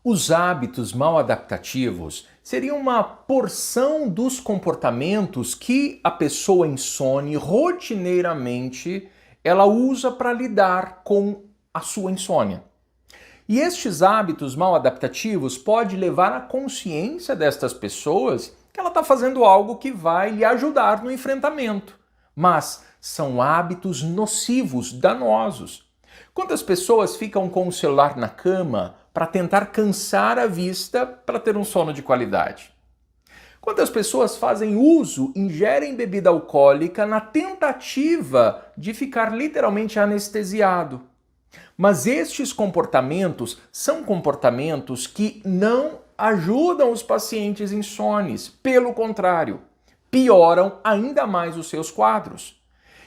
Os hábitos mal adaptativos seriam uma porção dos comportamentos que a pessoa insone rotineiramente ela usa para lidar com a sua insônia. E estes hábitos mal adaptativos podem levar à consciência destas pessoas que ela está fazendo algo que vai lhe ajudar no enfrentamento. Mas são hábitos nocivos, danosos. Quantas pessoas ficam com o celular na cama para tentar cansar a vista para ter um sono de qualidade? Quantas pessoas fazem uso, ingerem bebida alcoólica na tentativa de ficar literalmente anestesiado? Mas estes comportamentos são comportamentos que não ajudam os pacientes insones. Pelo contrário, pioram ainda mais os seus quadros.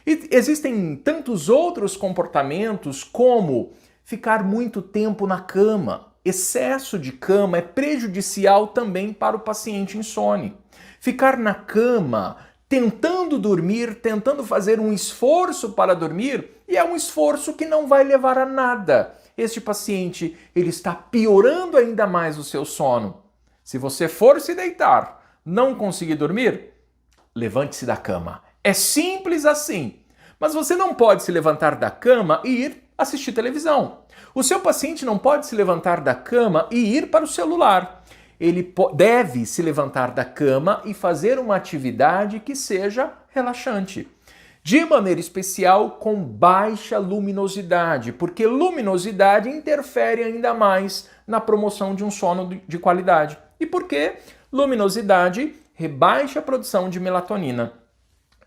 E existem tantos outros comportamentos como ficar muito tempo na cama. Excesso de cama é prejudicial também para o paciente insone. Ficar na cama, tentando dormir, tentando fazer um esforço para dormir, e é um esforço que não vai levar a nada. Este paciente, ele está piorando ainda mais o seu sono. Se você for se deitar, não conseguir dormir, levante-se da cama. É simples assim. Mas você não pode se levantar da cama e ir assistir televisão. O seu paciente não pode se levantar da cama e ir para o celular. Ele deve se levantar da cama e fazer uma atividade que seja relaxante. De maneira especial com baixa luminosidade, porque luminosidade interfere ainda mais na promoção de um sono de qualidade. E porque luminosidade rebaixa a produção de melatonina.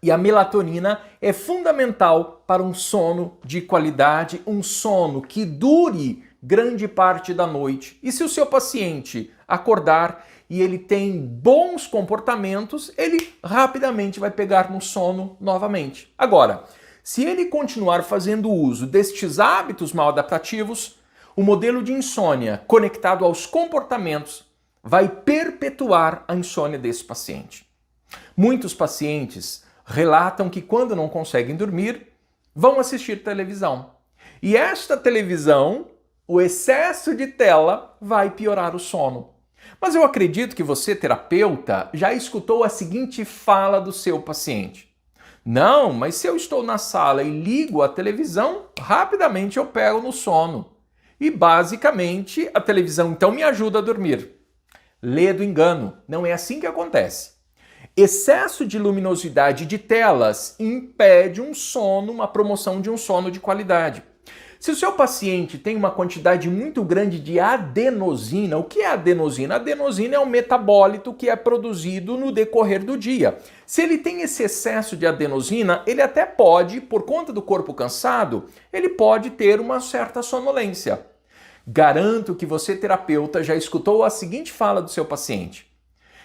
E a melatonina é fundamental para um sono de qualidade, um sono que dure grande parte da noite. E se o seu paciente acordar e ele tem bons comportamentos, ele rapidamente vai pegar no sono novamente. Agora, se ele continuar fazendo uso destes hábitos mal adaptativos, o modelo de insônia conectado aos comportamentos vai perpetuar a insônia desse paciente. Muitos pacientes relatam que quando não conseguem dormir, vão assistir televisão. E esta televisão, o excesso de tela, vai piorar o sono. Mas eu acredito que você, terapeuta, já escutou a seguinte fala do seu paciente. Não, mas se eu estou na sala e ligo a televisão, rapidamente eu pego no sono. E basicamente a televisão então me ajuda a dormir. Lê do engano, não é assim que acontece. Excesso de luminosidade de telas impede um sono, uma promoção de um sono de qualidade. Se o seu paciente tem uma quantidade muito grande de adenosina, o que é adenosina? Adenosina é um metabólito que é produzido no decorrer do dia. Se ele tem esse excesso de adenosina, ele até pode, por conta do corpo cansado, ele pode ter uma certa sonolência. Garanto que você, terapeuta, já escutou a seguinte fala do seu paciente.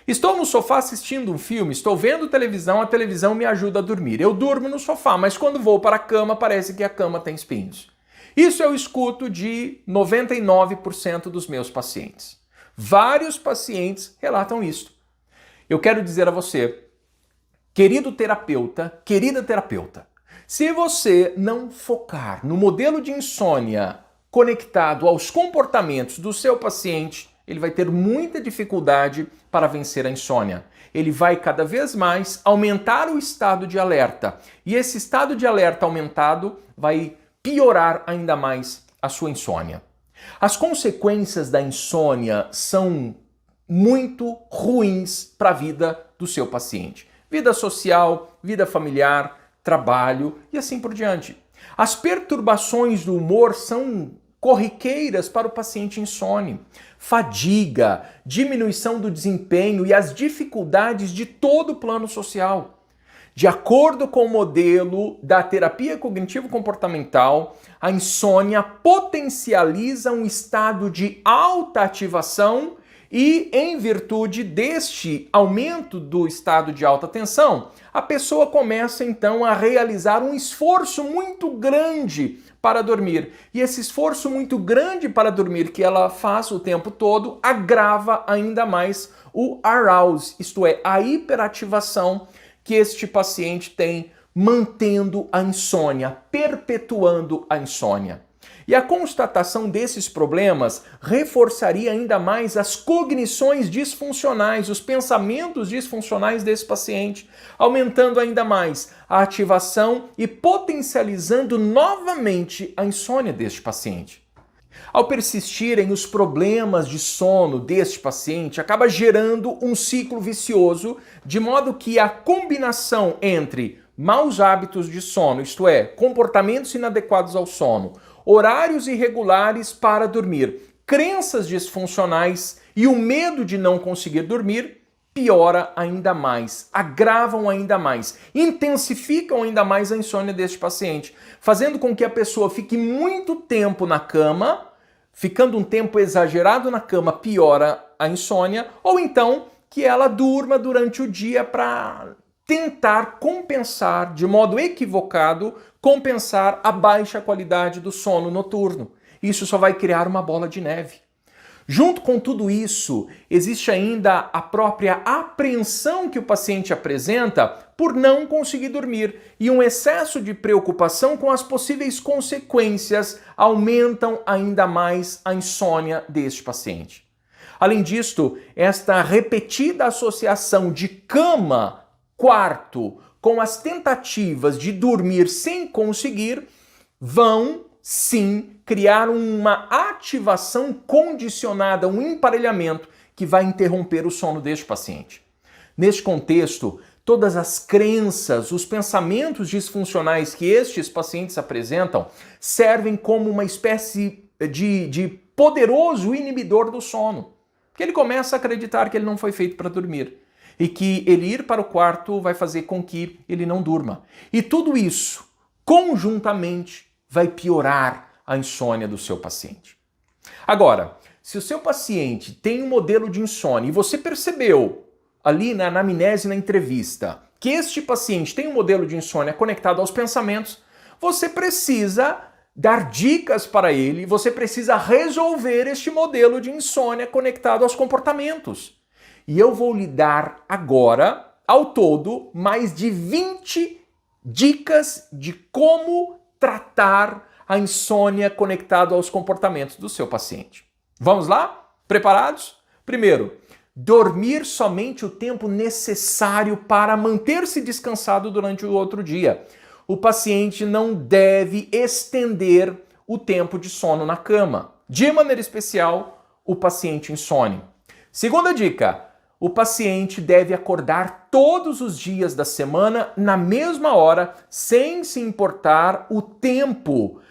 Estou no sofá assistindo um filme, estou vendo televisão, a televisão me ajuda a dormir. Eu durmo no sofá, mas quando vou para a cama, parece que a cama tem espinhos. Isso eu escuto de 99% dos meus pacientes. Vários pacientes relatam isso. Eu quero dizer a você, querido terapeuta, querida terapeuta, se você não focar no modelo de insônia conectado aos comportamentos do seu paciente, ele vai ter muita dificuldade para vencer a insônia. Ele vai cada vez mais aumentar o estado de alerta. E esse estado de alerta aumentado vai piorar ainda mais a sua insônia. As consequências da insônia são muito ruins para a vida do seu paciente. Vida social, vida familiar, trabalho e assim por diante. As perturbações do humor são corriqueiras para o paciente insone. Fadiga, diminuição do desempenho e as dificuldades de todo o plano social. De acordo com o modelo da terapia cognitivo-comportamental, a insônia potencializa um estado de alta ativação e, em virtude deste aumento do estado de alta tensão, a pessoa começa então a realizar um esforço muito grande para dormir. E esse esforço muito grande para dormir que ela faz o tempo todo agrava ainda mais o arousal, isto é, a hiperativação que este paciente tem, mantendo a insônia, perpetuando a insônia. E a constatação desses problemas reforçaria ainda mais as cognições disfuncionais, os pensamentos disfuncionais desse paciente, aumentando ainda mais a ativação e potencializando novamente a insônia deste paciente. Ao persistirem os problemas de sono deste paciente, acaba gerando um ciclo vicioso, de modo que a combinação entre maus hábitos de sono, isto é, comportamentos inadequados ao sono, horários irregulares para dormir, crenças disfuncionais e o medo de não conseguir dormir, piora ainda mais, agravam ainda mais, intensificam ainda mais a insônia deste paciente, fazendo com que a pessoa fique muito tempo na cama, ficando um tempo exagerado na cama piora a insônia, ou então que ela durma durante o dia para tentar compensar, de modo equivocado, compensar a baixa qualidade do sono noturno. Isso só vai criar uma bola de neve. Junto com tudo isso, existe ainda a própria apreensão que o paciente apresenta por não conseguir dormir, e um excesso de preocupação com as possíveis consequências aumentam ainda mais a insônia deste paciente. Além disto, esta repetida associação de cama, quarto, com as tentativas de dormir sem conseguir, vão sim criar uma ativação condicionada, um emparelhamento que vai interromper o sono deste paciente. Neste contexto, todas as crenças, os pensamentos disfuncionais que estes pacientes apresentam servem como uma espécie de poderoso inibidor do sono. Porque ele começa a acreditar que ele não foi feito para dormir e que ele ir para o quarto vai fazer com que ele não durma. E tudo isso, conjuntamente, vai piorar a insônia do seu paciente. Agora, se o seu paciente tem um modelo de insônia e você percebeu ali na anamnese, na entrevista, que este paciente tem um modelo de insônia conectado aos pensamentos, você precisa dar dicas para ele, você precisa resolver este modelo de insônia conectado aos comportamentos. E eu vou lhe dar agora, ao todo, mais de 20 dicas de como tratar a insônia conectada aos comportamentos do seu paciente. Vamos lá? Preparados? Primeiro, dormir somente o tempo necessário para manter-se descansado durante o outro dia. O paciente não deve estender o tempo de sono na cama. De maneira especial, o paciente insone. Segunda dica, o paciente deve acordar todos os dias da semana na mesma hora, sem se importar o tempo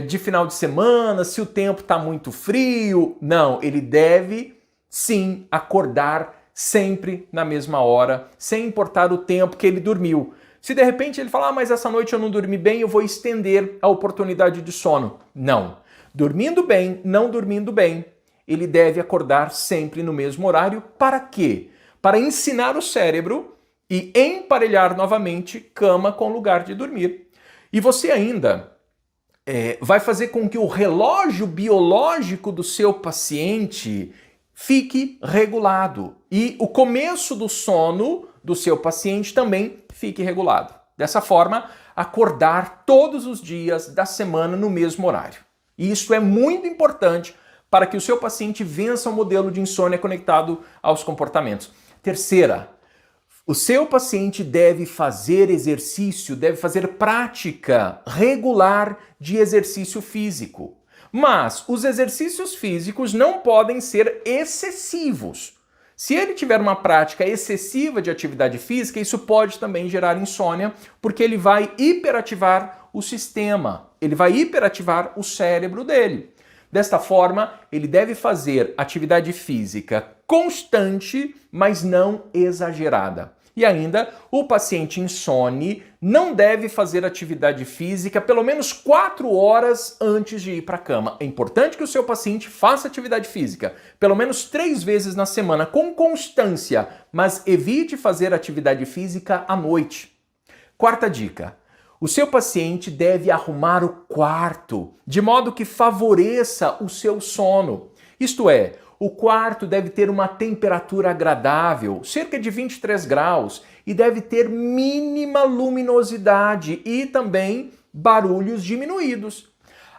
de final de semana, se o tempo está muito frio. Não, ele deve sim acordar sempre na mesma hora, sem importar o tempo que ele dormiu. Se de repente ele falar, mas essa noite eu não dormi bem, eu vou estender a oportunidade de sono. Não. Dormindo bem, não dormindo bem, ele deve acordar sempre no mesmo horário. Para quê? Para ensinar o cérebro e emparelhar novamente cama com lugar de dormir. E você ainda vai fazer com que o relógio biológico do seu paciente fique regulado. E o começo do sono do seu paciente também fique regulado. Dessa forma, acordar todos os dias da semana no mesmo horário. E isso é muito importante para que o seu paciente vença o modelo de insônia conectado aos comportamentos. Terceira, o seu paciente deve fazer exercício, deve fazer prática regular de exercício físico. Mas os exercícios físicos não podem ser excessivos. Se ele tiver uma prática excessiva de atividade física, isso pode também gerar insônia, porque ele vai hiperativar o sistema, ele vai hiperativar o cérebro dele. Desta forma, ele deve fazer atividade física constante, mas não exagerada. E ainda, o paciente insone não deve fazer atividade física pelo menos 4 horas antes de ir para a cama. É importante que o seu paciente faça atividade física pelo menos 3 vezes na semana, com constância, mas evite fazer atividade física à noite. Quarta dica. O seu paciente deve arrumar o quarto, de modo que favoreça o seu sono. Isto é, o quarto deve ter uma temperatura agradável, cerca de 23 graus, e deve ter mínima luminosidade e também barulhos diminuídos.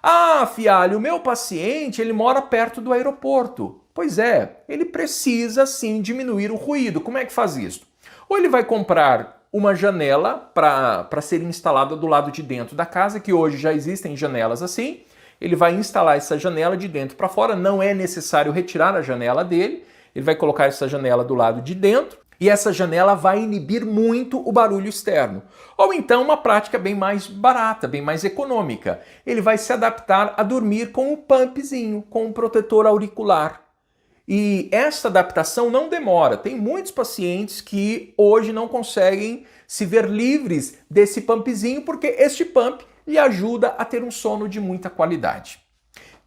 Ah, Fialho, o meu paciente, ele mora perto do aeroporto. Pois é, ele precisa sim diminuir o ruído. Como é que faz isso? Ou ele vai comprar uma janela para ser instalada do lado de dentro da casa, que hoje já existem janelas assim. Ele vai instalar essa janela de dentro para fora, não é necessário retirar a janela dele. Ele vai colocar essa janela do lado de dentro e essa janela vai inibir muito o barulho externo. Ou então uma prática bem mais barata, bem mais econômica. Ele vai se adaptar a dormir com o pumpzinho, com o protetor auricular. E essa adaptação não demora. Tem muitos pacientes que hoje não conseguem se ver livres desse pumpzinho porque este pump lhe ajuda a ter um sono de muita qualidade.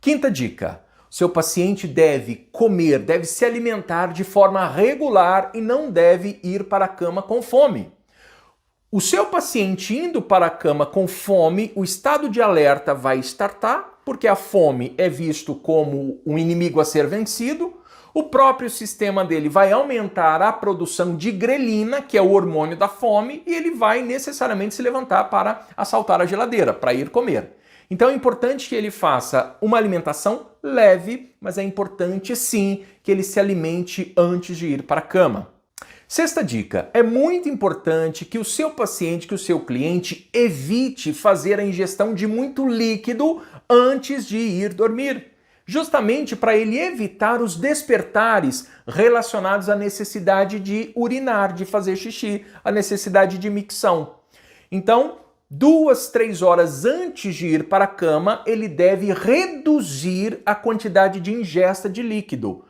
Quinta dica. Seu paciente deve comer, deve se alimentar de forma regular e não deve ir para a cama com fome. O seu paciente indo para a cama com fome, o estado de alerta vai startar, porque a fome é visto como um inimigo a ser vencido. O próprio sistema dele vai aumentar a produção de grelina, que é o hormônio da fome, e ele vai necessariamente se levantar para assaltar a geladeira, para ir comer. Então é importante que ele faça uma alimentação leve, mas é importante sim que ele se alimente antes de ir para a cama. Sexta dica, é muito importante que o seu paciente, que o seu cliente evite fazer a ingestão de muito líquido antes de ir dormir, justamente para ele evitar os despertares relacionados à necessidade de urinar, de fazer xixi, a necessidade de micção. Então, 2, 3 horas antes de ir para a cama, ele deve reduzir a quantidade de ingesta de líquido.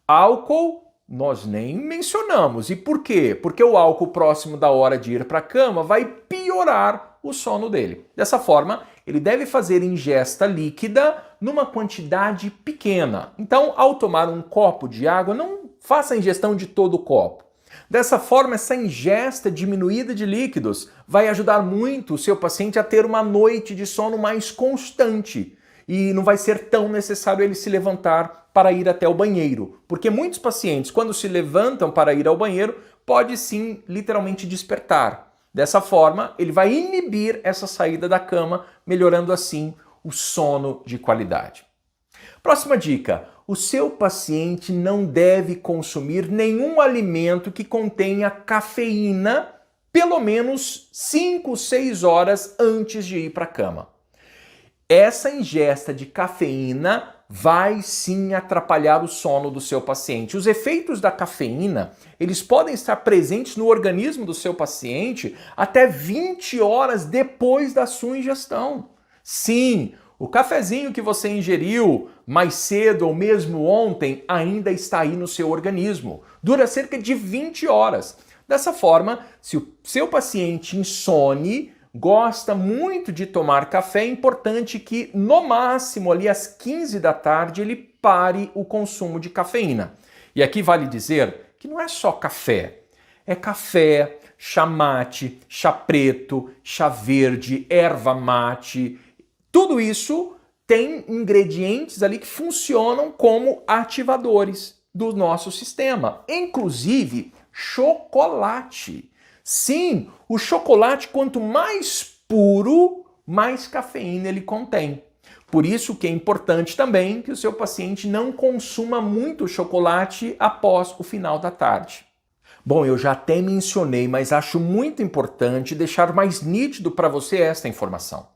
Álcool, nós nem mencionamos. E por quê? Porque o álcool próximo da hora de ir para a cama vai piorar o sono dele. Dessa forma, ele deve fazer ingesta líquida numa quantidade pequena. Então, ao tomar um copo de água, não faça a ingestão de todo o copo. Dessa forma, essa ingesta diminuída de líquidos vai ajudar muito o seu paciente a ter uma noite de sono mais constante e não vai ser tão necessário ele se levantar para ir até o banheiro, porque muitos pacientes, quando se levantam para ir ao banheiro, pode sim literalmente despertar. Dessa forma, ele vai inibir essa saída da cama, melhorando assim o sono de qualidade. Próxima dica. O seu paciente não deve consumir nenhum alimento que contenha cafeína pelo menos 5, 6 horas antes de ir para a cama. Essa ingesta de cafeína vai sim atrapalhar o sono do seu paciente. Os efeitos da cafeína, eles podem estar presentes no organismo do seu paciente até 20 horas depois da sua ingestão. Sim, o cafezinho que você ingeriu mais cedo ou mesmo ontem ainda está aí no seu organismo. Dura cerca de 20 horas. Dessa forma, se o seu paciente insone, gosta muito de tomar café, é importante que no máximo ali às 15 da tarde ele pare o consumo de cafeína. E aqui vale dizer que não é só café. É café, chá mate, chá preto, chá verde, erva mate. Tudo isso tem ingredientes ali que funcionam como ativadores do nosso sistema, inclusive chocolate. Sim, o chocolate, quanto mais puro, mais cafeína ele contém. Por isso que é importante também que o seu paciente não consuma muito chocolate após o final da tarde. Bom, eu já até mencionei, mas acho muito importante deixar mais nítido para você esta informação.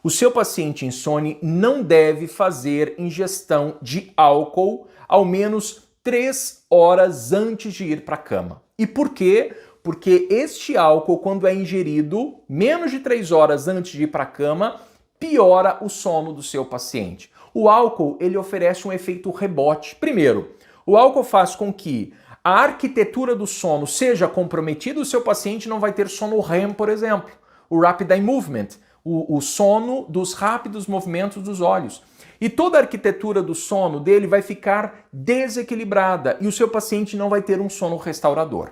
O seu paciente insone não deve fazer ingestão de álcool ao menos 3 horas antes de ir para a cama. E por quê? Porque este álcool, quando é ingerido menos de 3 horas antes de ir para a cama, piora o sono do seu paciente. O álcool, ele oferece um efeito rebote. Primeiro, o álcool faz com que a arquitetura do sono seja comprometida, o seu paciente não vai ter sono REM, por exemplo, o Rapid Eye Movement, o sono dos rápidos movimentos dos olhos. E toda a arquitetura do sono dele vai ficar desequilibrada e o seu paciente não vai ter um sono restaurador.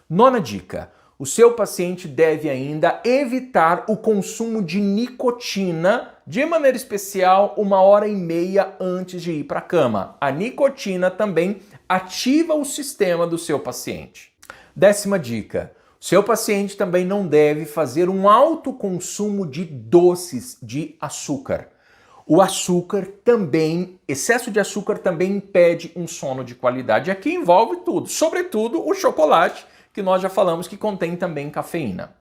Nona dica, o seu paciente deve ainda evitar o consumo de nicotina, de maneira especial 1h30 antes de ir para a cama. A nicotina também ativa o sistema do seu paciente. 10ª dica, seu paciente também não deve fazer um alto consumo de doces de açúcar. O açúcar também, excesso de açúcar também impede um sono de qualidade. Aqui envolve tudo, sobretudo o chocolate, que nós já falamos que contém também cafeína.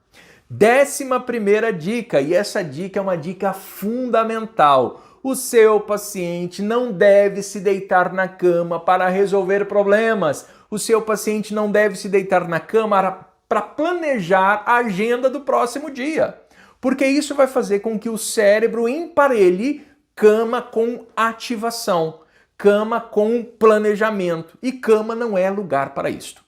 11ª dica, e essa dica é uma dica fundamental. O seu paciente não deve se deitar na cama para resolver problemas. O seu paciente não deve se deitar na cama para planejar a agenda do próximo dia. Porque isso vai fazer com que o cérebro emparelhe cama com ativação, cama com planejamento. E cama não é lugar para isto.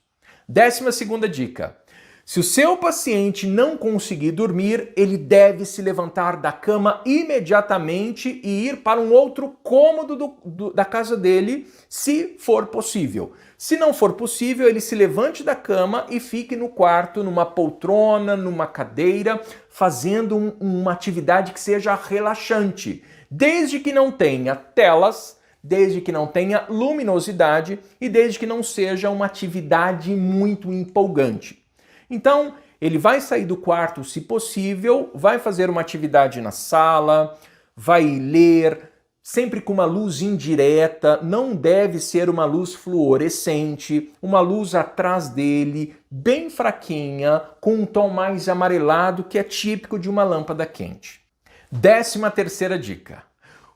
12ª dica. Se o seu paciente não conseguir dormir, ele deve se levantar da cama imediatamente e ir para um outro cômodo da casa dele, se for possível. Se não for possível, ele se levante da cama e fique no quarto, numa poltrona, numa cadeira, fazendo uma atividade que seja relaxante, desde que não tenha telas, desde que não tenha luminosidade e desde que não seja uma atividade muito empolgante. Então, ele vai sair do quarto, se possível, vai fazer uma atividade na sala, vai ler, sempre com uma luz indireta, não deve ser uma luz fluorescente, uma luz atrás dele, bem fraquinha, com um tom mais amarelado, que é típico de uma lâmpada quente. 13ª dica.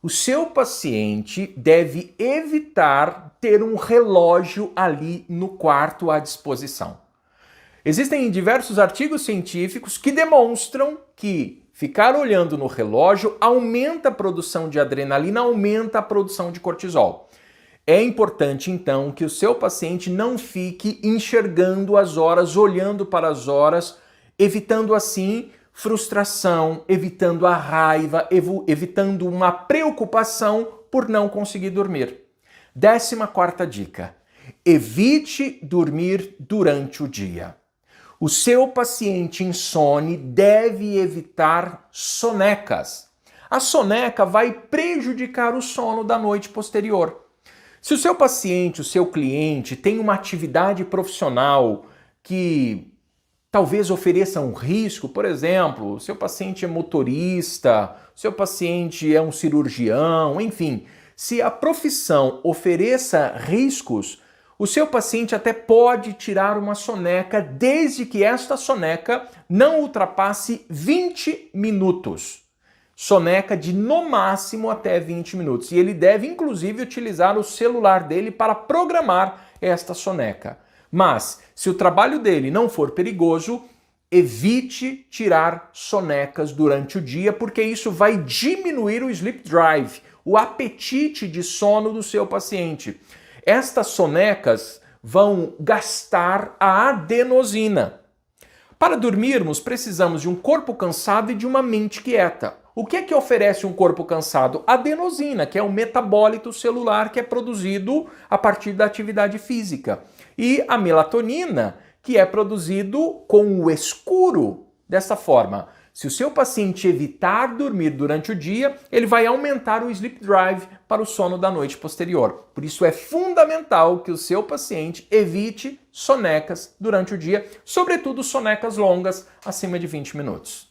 O seu paciente deve evitar ter um relógio ali no quarto à disposição. Existem diversos artigos científicos que demonstram que ficar olhando no relógio aumenta a produção de adrenalina, aumenta a produção de cortisol. É importante, então, que o seu paciente não fique enxergando as horas, olhando para as horas, evitando assim frustração, evitando a raiva, evitando uma preocupação por não conseguir dormir. 14ª dica. Evite dormir durante o dia. O seu paciente insone deve evitar sonecas. A soneca vai prejudicar o sono da noite posterior. Se o seu paciente, o seu cliente, tem uma atividade profissional que talvez ofereça um risco, por exemplo, o seu paciente é motorista, o seu paciente é um cirurgião, enfim, se a profissão ofereça riscos, o seu paciente até pode tirar uma soneca desde que esta soneca não ultrapasse 20 minutos. Soneca de no máximo até 20 minutos. E ele deve inclusive utilizar o celular dele para programar esta soneca. Mas se o trabalho dele não for perigoso, evite tirar sonecas durante o dia, porque isso vai diminuir o sleep drive, o apetite de sono do seu paciente. Estas sonecas vão gastar a adenosina. Para dormirmos, precisamos de um corpo cansado e de uma mente quieta. O que é que oferece um corpo cansado? Adenosina, que é um metabólito celular que é produzido a partir da atividade física. E a melatonina, que é produzido com o escuro. Dessa forma, se o seu paciente evitar dormir durante o dia, ele vai aumentar o sleep drive para o sono da noite posterior. Por isso é fundamental que o seu paciente evite sonecas durante o dia, sobretudo sonecas longas, acima de 20 minutos.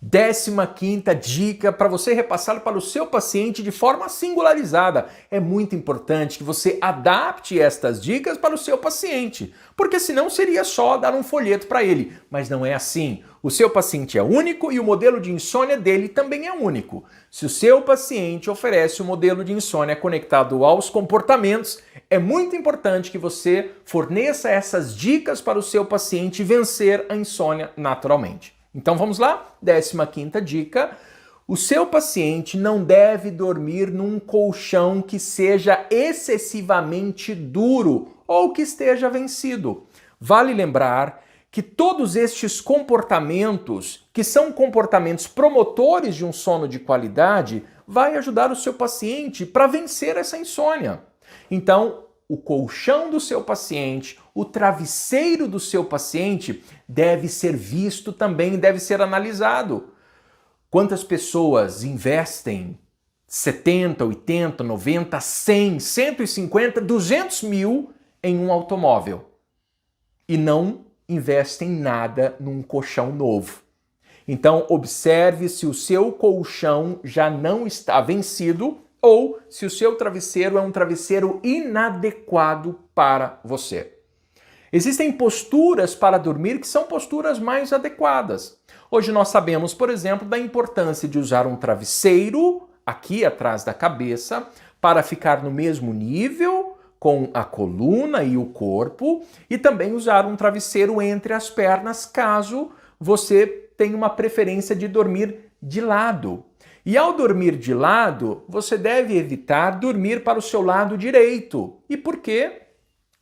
15ª dica para você repassar para o seu paciente de forma singularizada. É muito importante que você adapte estas dicas para o seu paciente, porque senão seria só dar um folheto para ele. Mas não é assim. O seu paciente é único e o modelo de insônia dele também é único. Se o seu paciente oferece um modelo de insônia conectado aos comportamentos, é muito importante que você forneça essas dicas para o seu paciente vencer a insônia naturalmente. Então vamos lá? 15ª dica. O seu paciente não deve dormir num colchão que seja excessivamente duro ou que esteja vencido. Vale lembrar que todos estes comportamentos, que são comportamentos promotores de um sono de qualidade, vai ajudar o seu paciente para vencer essa insônia. Então, o colchão do seu paciente, o travesseiro do seu paciente deve ser visto também, deve ser analisado. Quantas pessoas investem 70, 80, 90, 100, 150, 200 mil em um automóvel e não investem nada num colchão novo? Então, observe se o seu colchão já não está vencido ou se o seu travesseiro é um travesseiro inadequado para você. Existem posturas para dormir que são posturas mais adequadas. Hoje nós sabemos, por exemplo, da importância de usar um travesseiro aqui atrás da cabeça para ficar no mesmo nível com a coluna e o corpo e também usar um travesseiro entre as pernas caso você tenha uma preferência de dormir de lado. E ao dormir de lado, você deve evitar dormir para o seu lado direito. E por quê?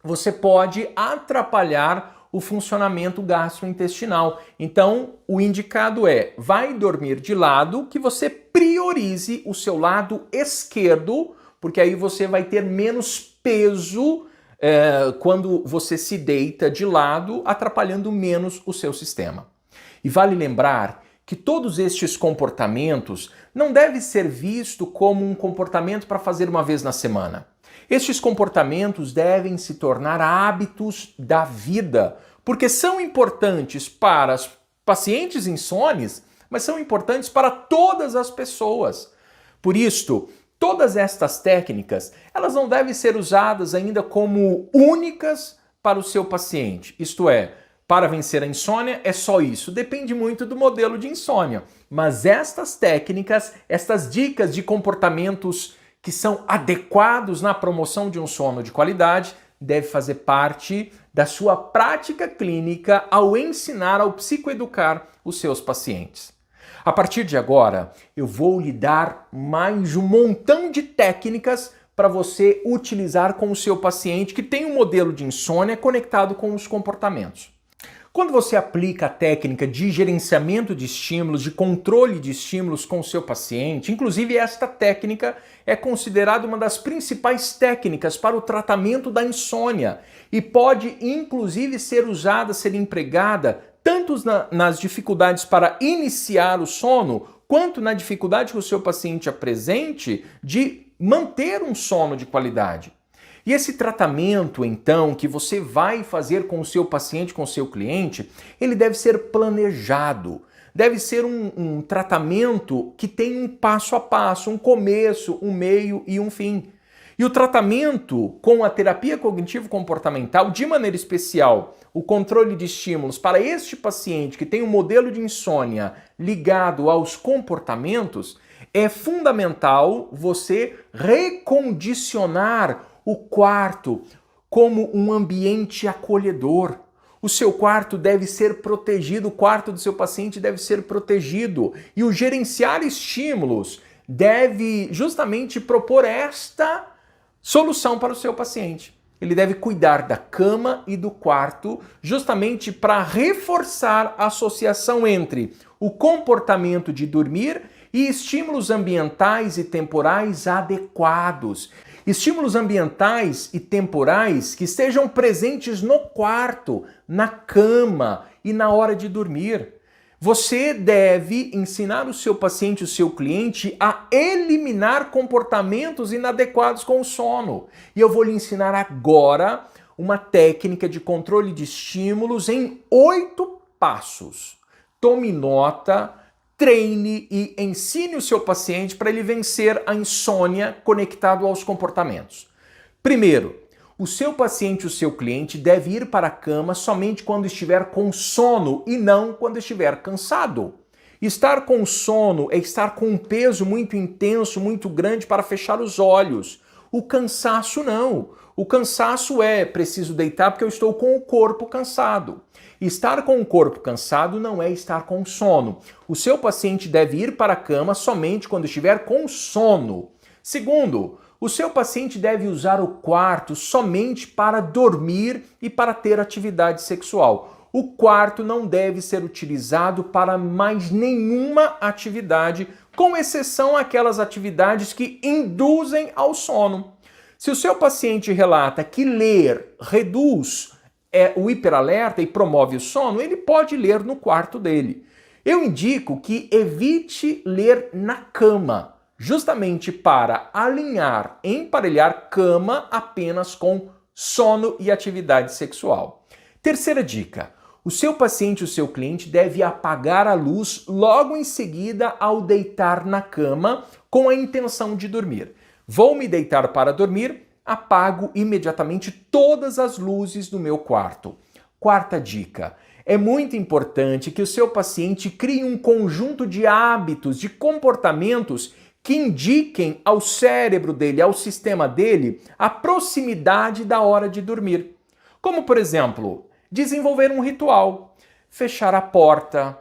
Você pode atrapalhar o funcionamento gastrointestinal. Então, o indicado é, vai dormir de lado, que você priorize o seu lado esquerdo, porque aí você vai ter menos peso quando você se deita de lado, atrapalhando menos o seu sistema. E vale lembrar que todos estes comportamentos não devem ser vistos como um comportamento para fazer uma vez na semana. Estes comportamentos devem se tornar hábitos da vida, porque são importantes para os pacientes insones, mas são importantes para todas as pessoas. Por isto, todas estas técnicas, elas não devem ser usadas ainda como únicas para o seu paciente. Isto é, para vencer a insônia é só isso. Depende muito do modelo de insônia. Mas estas técnicas, estas dicas de comportamentos que são adequados na promoção de um sono de qualidade, deve fazer parte da sua prática clínica ao ensinar, ao psicoeducar os seus pacientes. A partir de agora, eu vou lhe dar mais um montão de técnicas para você utilizar com o seu paciente que tem um modelo de insônia conectado com os comportamentos. Quando você aplica a técnica de gerenciamento de estímulos, de controle de estímulos com o seu paciente, inclusive esta técnica é considerada uma das principais técnicas para o tratamento da insônia e pode inclusive ser usada, ser empregada tanto nas dificuldades para iniciar o sono, quanto na dificuldade que o seu paciente apresente de manter um sono de qualidade. E esse tratamento, então, que você vai fazer com o seu paciente, com o seu cliente, ele deve ser planejado. Deve ser um tratamento que tem um passo a passo, um começo, um meio e um fim. E o tratamento com a terapia cognitivo-comportamental, de maneira especial, o controle de estímulos para este paciente que tem um modelo de insônia ligado aos comportamentos, é fundamental você recondicionar o quarto como um ambiente acolhedor. O seu quarto deve ser protegido, o quarto do seu paciente deve ser protegido. E o gerenciar estímulos deve justamente propor esta solução para o seu paciente. Ele deve cuidar da cama e do quarto justamente para reforçar a associação entre o comportamento de dormir e estímulos ambientais e temporais adequados. Estímulos ambientais e temporais que estejam presentes no quarto, na cama e na hora de dormir. Você deve ensinar o seu paciente, o seu cliente, a eliminar comportamentos inadequados com o sono. E eu vou lhe ensinar agora uma técnica de controle de estímulos em 8 passos. Tome nota, treine e ensine o seu paciente para ele vencer a insônia conectado aos comportamentos. Primeiro, o seu paciente, o seu cliente, deve ir para a cama somente quando estiver com sono e não quando estiver cansado. Estar com sono é estar com um peso muito intenso, muito grande para fechar os olhos. O cansaço não. O cansaço é preciso deitar porque eu estou com o corpo cansado. Estar com o corpo cansado não é estar com sono. O seu paciente deve ir para a cama somente quando estiver com sono. Segundo, o seu paciente deve usar o quarto somente para dormir e para ter atividade sexual. O quarto não deve ser utilizado para mais nenhuma atividade, com exceção aquelas atividades que induzem ao sono. Se o seu paciente relata que ler reduz o hiperalerta e promove o sono, ele pode ler no quarto dele. Eu indico que evite ler na cama, justamente para alinhar, emparelhar cama apenas com sono e atividade sexual. Terceira dica, O seu paciente, o seu cliente, deve apagar a luz logo em seguida ao deitar na cama com a intenção de dormir. Vou me deitar para dormir, apago imediatamente todas as luzes do meu quarto. Quarta dica. É muito importante que o seu paciente crie um conjunto de hábitos, de comportamentos que indiquem ao cérebro dele, ao sistema dele, a proximidade da hora de dormir. Como, por exemplo, desenvolver um ritual, fechar a porta,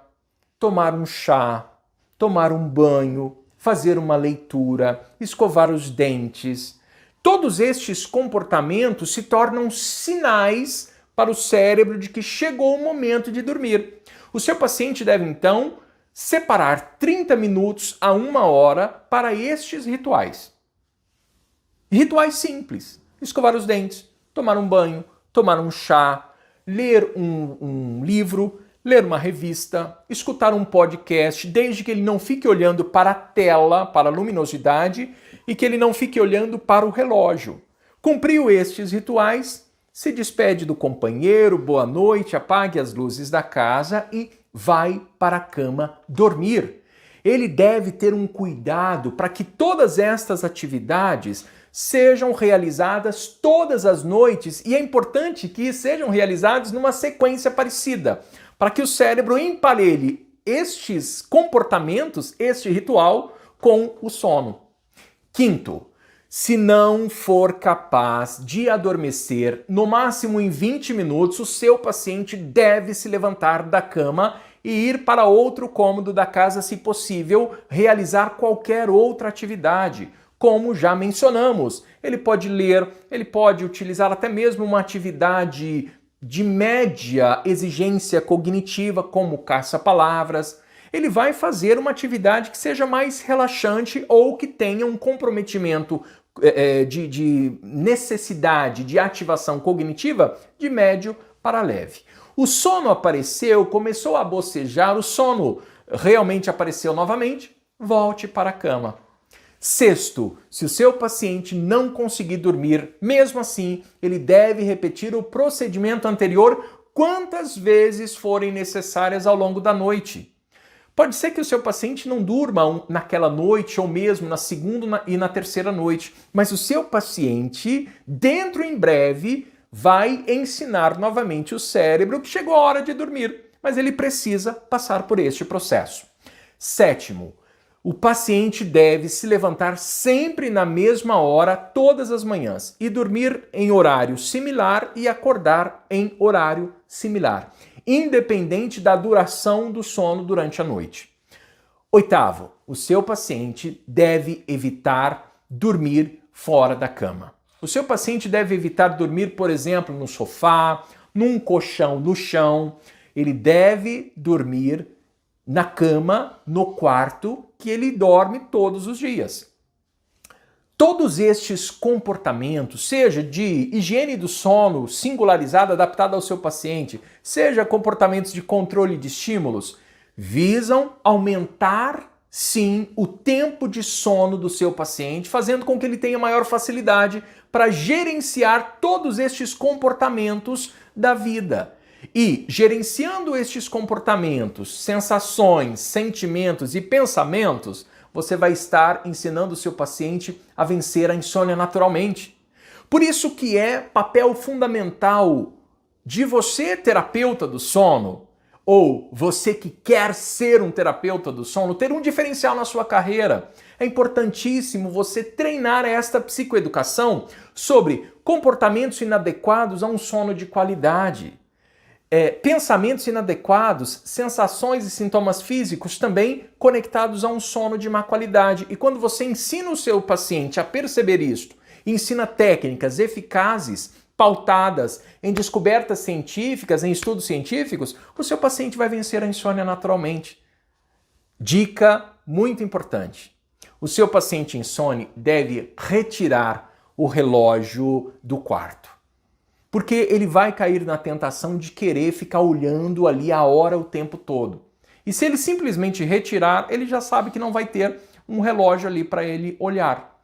tomar um chá, tomar um banho, fazer uma leitura, escovar os dentes. Todos estes comportamentos se tornam sinais para o cérebro de que chegou o momento de dormir. O seu paciente deve, então, separar 30 minutos a 1 hora para estes rituais. Rituais simples: escovar os dentes, tomar um banho, tomar um chá, ler um livro, ler uma revista, escutar um podcast, desde que ele não fique olhando para a tela, para a luminosidade, e que ele não fique olhando para o relógio. Cumpriu estes rituais, se despede do companheiro, boa noite, apague as luzes da casa e vai para a cama dormir. Ele deve ter um cuidado para que todas estas atividades sejam realizadas todas as noites, e é importante que sejam realizadas numa sequência parecida, para que o cérebro emparelhe estes comportamentos, este ritual, com o sono. Quinto, se não for capaz de adormecer, no máximo em 20 minutos, o seu paciente deve se levantar da cama e ir para outro cômodo da casa, se possível, realizar qualquer outra atividade. Como já mencionamos, ele pode ler, ele pode utilizar até mesmo uma atividade de média exigência cognitiva, como caça-palavras. Ele vai fazer uma atividade que seja mais relaxante ou que tenha um comprometimento de necessidade de ativação cognitiva de médio para leve. O sono apareceu, começou a bocejar, o sono realmente apareceu novamente, volte para a cama. Sexto, se o seu paciente não conseguir dormir, mesmo assim, ele deve repetir o procedimento anterior quantas vezes forem necessárias ao longo da noite. Pode ser que o seu paciente não durma naquela noite ou mesmo na segunda e na terceira noite, mas o seu paciente, dentro em breve, vai ensinar novamente o cérebro que chegou a hora de dormir, mas ele precisa passar por este processo. Sétimo, o paciente deve se levantar sempre na mesma hora, todas as manhãs, e dormir em horário similar e acordar em horário similar, independente da duração do sono durante a noite. Oitavo, o seu paciente deve evitar dormir fora da cama. O seu paciente deve evitar dormir, por exemplo, no sofá, num colchão no chão. Ele deve dormir na cama, no quarto que ele dorme todos os dias. Todos estes comportamentos, seja de higiene do sono singularizada, adaptada ao seu paciente, seja comportamentos de controle de estímulos, visam aumentar, sim, o tempo de sono do seu paciente, fazendo com que ele tenha maior facilidade para gerenciar todos estes comportamentos da vida. E, gerenciando estes comportamentos, sensações, sentimentos e pensamentos, você vai estar ensinando o seu paciente a vencer a insônia naturalmente. Por isso que é papel fundamental de você, terapeuta do sono, ou você que quer ser um terapeuta do sono, ter um diferencial na sua carreira. É importantíssimo você treinar esta psicoeducação sobre comportamentos inadequados a um sono de qualidade. Pensamentos inadequados, sensações e sintomas físicos também conectados a um sono de má qualidade. E quando você ensina o seu paciente a perceber isto, ensina técnicas eficazes, pautadas em descobertas científicas, em estudos científicos, o seu paciente vai vencer a insônia naturalmente. Dica muito importante. O seu paciente insone deve retirar o relógio do quarto. Porque ele vai cair na tentação de querer ficar olhando ali a hora o tempo todo. E se ele simplesmente retirar, ele já sabe que não vai ter um relógio ali para ele olhar.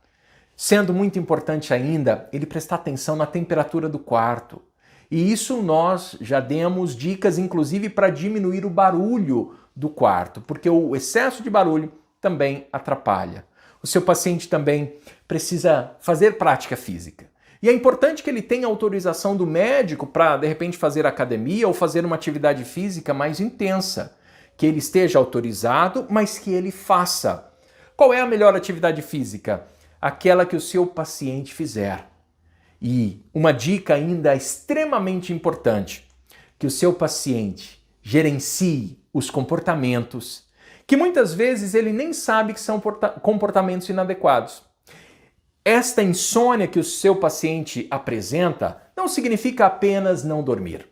Sendo muito importante ainda, ele prestar atenção na temperatura do quarto. E isso nós já demos dicas, inclusive, para diminuir o barulho do quarto, porque o excesso de barulho também atrapalha. O seu paciente também precisa fazer prática física. E é importante que ele tenha autorização do médico para, de repente, fazer academia ou fazer uma atividade física mais intensa. Que ele esteja autorizado, mas que ele faça. Qual é a melhor atividade física? Aquela que o seu paciente fizer. E uma dica ainda extremamente importante, que o seu paciente gerencie os comportamentos, que muitas vezes ele nem sabe que são comportamentos inadequados. Esta insônia que o seu paciente apresenta não significa apenas não dormir.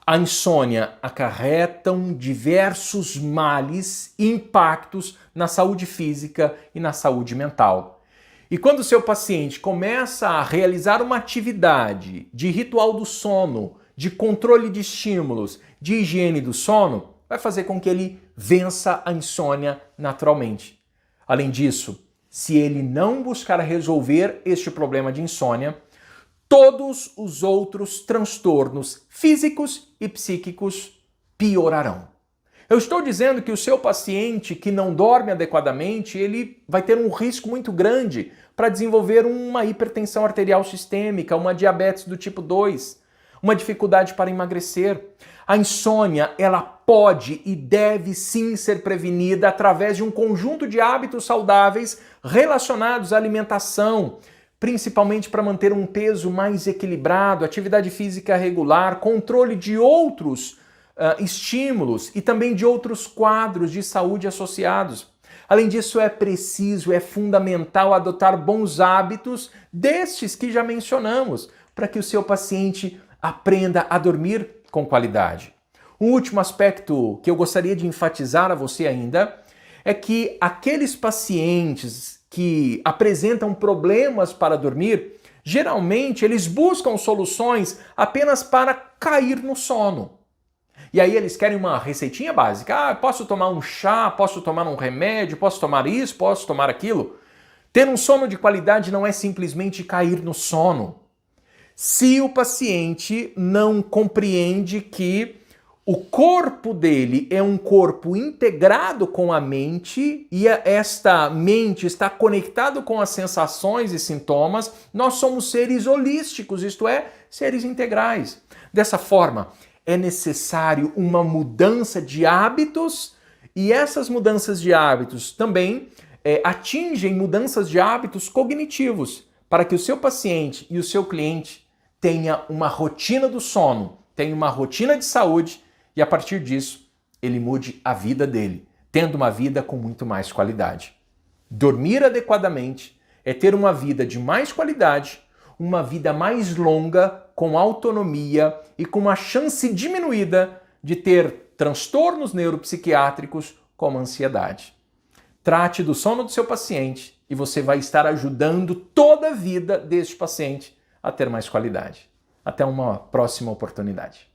A insônia acarreta diversos males e impactos na saúde física e na saúde mental. E quando o seu paciente começa a realizar uma atividade de ritual do sono, de controle de estímulos, de higiene do sono, vai fazer com que ele vença a insônia naturalmente. Além disso, se ele não buscar resolver este problema de insônia, todos os outros transtornos físicos e psíquicos piorarão. Eu estou dizendo que o seu paciente que não dorme adequadamente, ele vai ter um risco muito grande para desenvolver uma hipertensão arterial sistêmica, uma diabetes do tipo 2, uma dificuldade para emagrecer. A insônia, ela pode e deve sim ser prevenida através de um conjunto de hábitos saudáveis relacionados à alimentação, principalmente para manter um peso mais equilibrado, atividade física regular, controle de outros estímulos e também de outros quadros de saúde associados. Além disso, é preciso, é fundamental adotar bons hábitos destes que já mencionamos, para que o seu paciente aprenda a dormir com qualidade. Um último aspecto que eu gostaria de enfatizar a você ainda é que aqueles pacientes que apresentam problemas para dormir, geralmente eles buscam soluções apenas para cair no sono. E aí eles querem uma receitinha básica. Ah, posso tomar um chá, posso tomar um remédio, posso tomar isso, posso tomar aquilo. Ter um sono de qualidade não é simplesmente cair no sono. Se o paciente não compreende que o corpo dele é um corpo integrado com a mente e esta mente está conectada com as sensações e sintomas, nós somos seres holísticos, isto é, seres integrais. Dessa forma, é necessário uma mudança de hábitos e essas mudanças de hábitos também atingem mudanças de hábitos cognitivos para que o seu paciente e o seu cliente tenha uma rotina do sono, tenha uma rotina de saúde e a partir disso ele mude a vida dele, tendo uma vida com muito mais qualidade. Dormir adequadamente é ter uma vida de mais qualidade, uma vida mais longa, com autonomia e com uma chance diminuída de ter transtornos neuropsiquiátricos como ansiedade. Trate do sono do seu paciente e você vai estar ajudando toda a vida deste paciente a ter mais qualidade. Até uma próxima oportunidade.